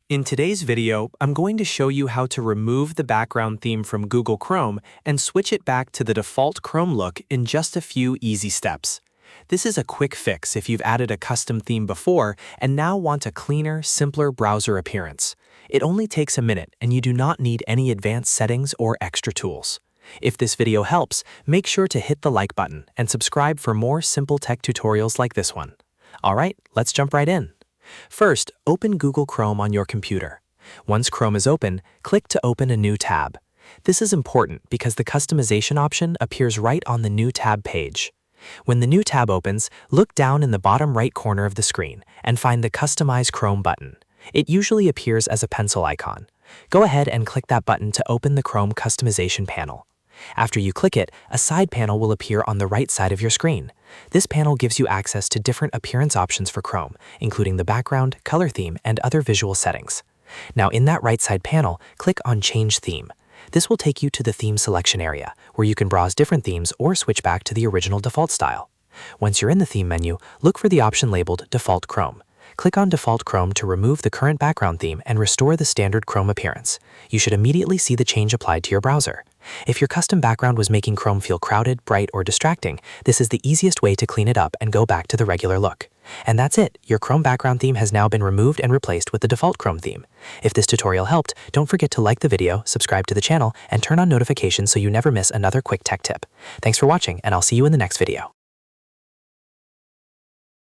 In today's video, I'm going to show you how to remove the background theme from Google Chrome and switch it back to the default Chrome look in just a few easy steps. This is a quick fix if you've added a custom theme before and now want a cleaner, simpler browser appearance. It only takes a minute and you do not need any advanced settings or extra tools. If this video helps, make sure to hit the like button and subscribe for more simple tech tutorials like this one. Alright, let's jump right in. First, open Google Chrome on your computer. Once Chrome is open, click to open a new tab. This is important because the customization option appears right on the New Tab page. When the new tab opens, look down in the bottom right corner of the screen and find the Customize Chrome button. It usually appears as a pencil icon. Go ahead and click that button to open the Chrome customization panel. After you click it, a side panel will appear on the right side of your screen. This panel gives you access to different appearance options for Chrome, including the background, color theme, and other visual settings. Now in that right side panel, click on Change Theme. This will take you to the theme selection area, where you can browse different themes or switch back to the original default style. Once you're in the theme menu, look for the option labeled Default Chrome. Click on Default Chrome to remove the current background theme and restore the standard Chrome appearance. You should immediately see the change applied to your browser. If your custom background was making Chrome feel crowded, bright, or distracting, this is the easiest way to clean it up and go back to the regular look. And that's it, your Chrome background theme has now been removed and replaced with the default Chrome theme. If this tutorial helped, don't forget to like the video, subscribe to the channel, and turn on notifications so you never miss another quick tech tip. Thanks for watching, and I'll see you in the next video.